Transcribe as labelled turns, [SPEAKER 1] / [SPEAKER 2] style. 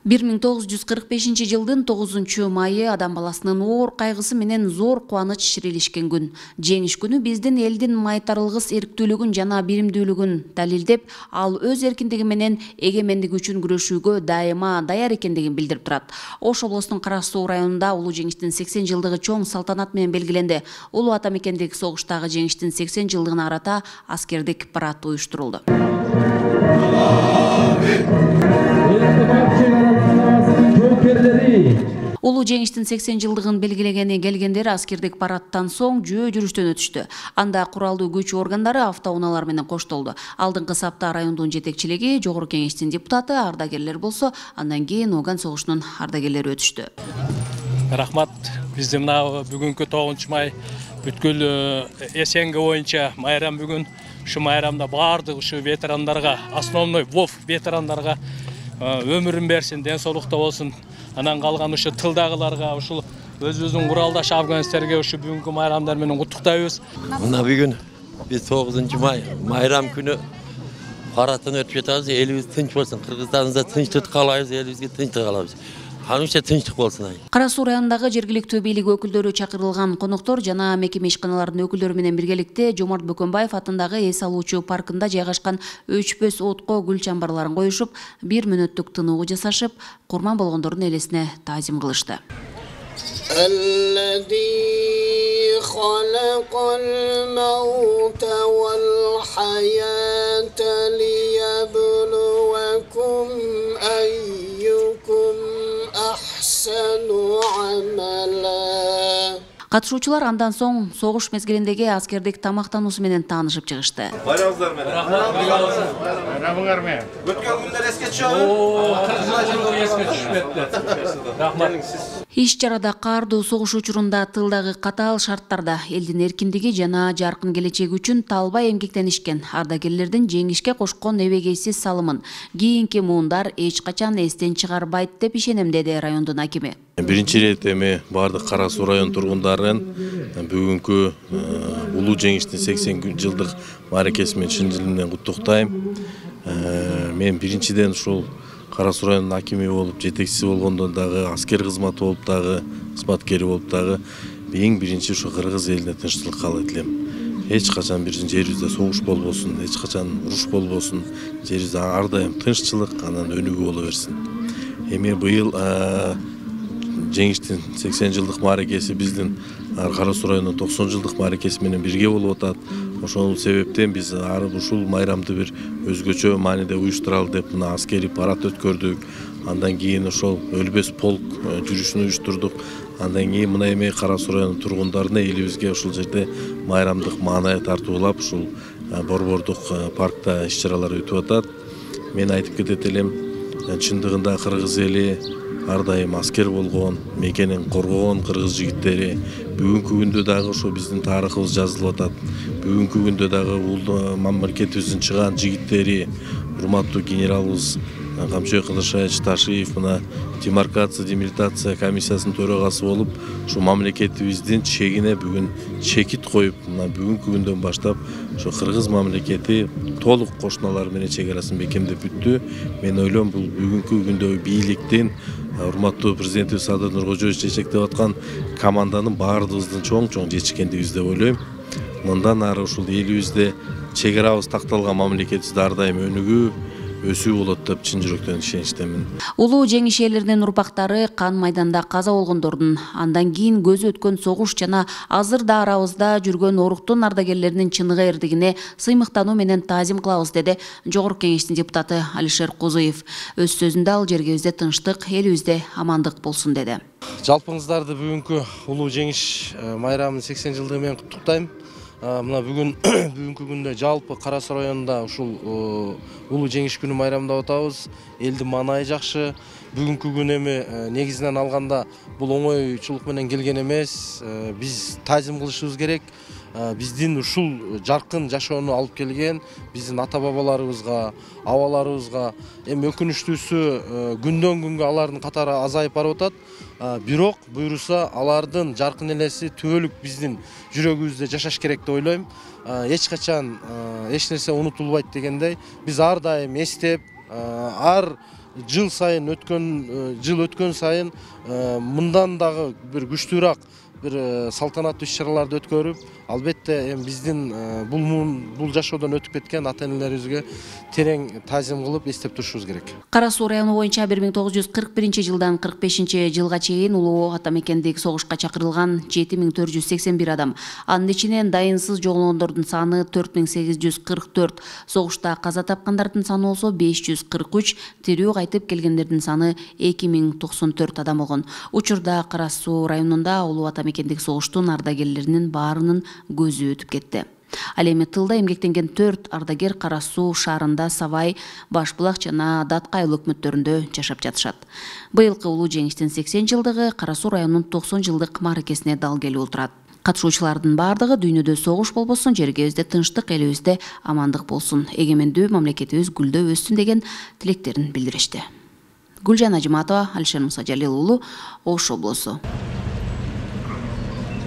[SPEAKER 1] 1945-жылдын 9 майы адам баласынын оор кайгысы менен зор кубаныч ширилишкен күн. Жеңиш күнү биздин элдин майтарылгыс эрктүүлүгүн жана биримдүүлүгүн далилдеп, ал өз эркиндиги менен эгемендик үчүн күрөшүүгө дайыма даяр экендигин билдирип турат. Ош облусунун Кара Суу районунда улуу жеңиштин 80 жылдыгы чоң салтанат менен белгиленди. Улуу ата мекендик согуштагы жеңиштин 80 жылдыгына карата аскердик парад уюштурулду. Улуу жеңиштин 80 жылдыгын белгилегени келгендер аскердик парадтан соң жөө жүрүштөн өтүштү. Анда куралдуу күч органдары автоунаалар менен коштолду. Алдыңкы сапта райондун жетекчилиги, жогорку кеңештин депутаты, ардагерлер болсо, андан кийин Оган согушунун ардагерлери өтүштү.
[SPEAKER 2] Рахмат, биздин мына бүгүнкү 9 май бүткүл эсенге боюнча майрам бүгүн. Ушу майрамда баардык ушу ветерандарга, основной ВОВ ветерандарга өмүрүн берсин, ден соолукта болсун. Анан калган ушу тылдагыларга, ушул өзүбүздүн куралдаш афганистерге ушу бүгүнкү майрамдар менен куттуктайбыз.
[SPEAKER 3] Мына бүгүн биз 9 май майрам күнү парадтан өтүп жатабыз. Элибиз тынч болсун, Кыргызстаныбызда тынчтык каалайбыз, элибизге тынчтык каалайбыз. Ханымча тынчтык болсун.
[SPEAKER 1] Кара Суу районундагы жергиликтүү бийлик өкүлдөрү чакырылган коноктор жана мекеме ишканаларынын өкүлдөрү менен биргеликте Жомарт Бөкөнбаев атындагы эс алуучу паркында жайгашкан өчпөс отко гүл чамбарларын коюшуп, 1 мүнөттүк тынуу жасашып, курман болгондордун элесине таазим кылышты. Катышуучулар андан соң согуш мезгилиндеги аскердик тамактануусу менен таанышып чыгышты.
[SPEAKER 4] Байрамыңыздар менен. Байрамыңар менен. Өткөн күндөр эске түшөбү? Рахмат.
[SPEAKER 1] Иш чарада каардуу согуш учурунда тылдагы катаал шарттарда элдин эркиндиги жана жаркын келечеги үчүн талбай эмгектенишкен ардагерлердин жеңишке кошкон эбегейсиз салымын кийинки муундар эч качан эстен чыгарбайт деп ишенем, деди райондун акими.
[SPEAKER 5] Биринчи ирет эми бардык Кара Суу район тургундарын бүгүнкү улуу жеңиштин 80 жылдык мааракеси менен чын дилим менен куттуктайм. Мен биринчиден ушул Кара Суу районунун акими болуп, жетекчиси болгондон дагы, аскер кызматы болуп дагы, кызматкери болуп дагы эң биринчи ушу кыргыз элине тынчтык каалайт элем. Эч качан биздин жерибизде согуш болбосун, эч качан уруш болбосун, жерибизде ар дайым тынччылык, анан өнүгүү боло берсин. Эми быйыл жеңиштин 80 жылдык мааракеси биздин Кара Суу районунун 90 жылдык мааракеси менен бирге болуп атат. Ошол себептен биз ушул майрамды бир өзгөчө мааниде уюштуралы деп мына аскери парад өткөрдүк. Андан кийин ошол өлбөс полк жүрүшүн уюштурдук. Андан кийин мына эми Кара Суу районунун тургундарына элибизге ушул жерде майрамдык маанай тартуулап ушул борбордук паркта иш-чаралар өтүп атат. Мен айтып кетет элем, чындыгында кыргыз эли ар дайым аскер болгон, мекенин коргогон кыргыз жигиттери бүгүнкү күндө дагы ошо биздин тарыхыбыз жазылып атат. Бүгүнкү күндө дагы мамлекетибиздин чыган жигиттери, урматтуу генералыбыз Камчыбек Кыдыршаевич Ташиев мына демаркация, демилитация комиссиясынын төрагасы болуп, ушу мамлекетибиздин чегине бүгүн чекит коюп, мына бүгүнкү күндөн баштап ошо кыргыз мамлекети толук кошуналары менен чек арасын бекемдеп бүттү. Мен ойлойм, бул бүгүнкү күндө бийликтин, урматтуу президентибиз Садыр Нуркожоевич жетектеп аткан команданын баардыгыбыздын чоң жетишкендигибиз деп ойлойм. Мындан ары ушул элибизде чек арабыз такталган мамлекетибизде ар дайым өнүгүү, өсүү болот деп чын жүрөктөн ишеничтемин.
[SPEAKER 1] Улуу жеңиш ээлеринин урпактары кан майданда каза болгондордун, андан кийин көзү өткөн согуш жана азыр да арабызда жүргөн оруктун ардагерлеринин чыныгы эрдигине сыймыктануу менен таазим кылабыз, деди жогорку кеңештин депутаты Алишер Козуев. Өз сөзүндө ал жергибизде тынчтык, элибизде амандык болсун, деди.
[SPEAKER 6] Жалпыңыздарды бүгүнкү улуу жеңиш майрамынын 80 жылдыгы менен куттуктайм. Мына бүгүнкү күндө жалпы Кара Суу районунда ушул улуу жеңиш күнү майрамдап атабыз. Элдин маанайы жакшы. Бүгүнкү күн эми негизинен алганда бул оңойчулук менен келген эмес. Биз таазим кылышыбыз керек. Биздин ушул жаркын жашоону алып келген биздин ата-бабаларыбызга, абаларыбызга эми өкүнүчтүүсү күндөн күнгө алардын катары азайып барып атат. Бирок буйруса алардын жаркын элеси түбөлүк биздин жүрөгүбүздө жашаш керек деп ойлойм. Эч качан эч нерсе унутулбайт дегендей, биз ар дайым эстеп, ар жыл өткөн сайын мындан дагы бир күчтүүрөөк бир салтанаттуу иш-чараларды өткөрүп, албетте эми биздин бул жашоодон өтүп кеткен ата-энелерибизге терең таазим кылып эстеп турушубуз керек.
[SPEAKER 1] Кара Суу району боюнча 1941 жылдан 45 жылга чейин улуу ата мекендик согушка чакырылган 7481 адам. Анын ичинен дайынсыз жоголгондордун саны 4844, согушта каза тапкандардын саны болсо 543, тирүү кайтып келгендердин саны 2094 адам болгон. Учурда Кара Суу районунда улуу ата мекендик согуштун ардагерлеринин баарынын көзү өтүп кетти. Ал эми тылда эмгектенген 4 ардагер Кара Суу шаарында, Савай, Башбулак жана Даткай өкмөттөрүндө жашап жатышат. Быйылкы улуу жеңиштин 80 жылдыгы Кара Суу районунун 90 жылдык мааракесине дал келип отурат. Катышуучулардын бардыгы дүйнөдө согуш болбосун, жергебизде тынчтык, элибизде амандык болсун, эгемендүү мамлекетибиз гүлдөп өссүн деген тилектерин билдиришти. Гүлжан Ажиматова, Алишер Мусажалил уулу, Ош облусу.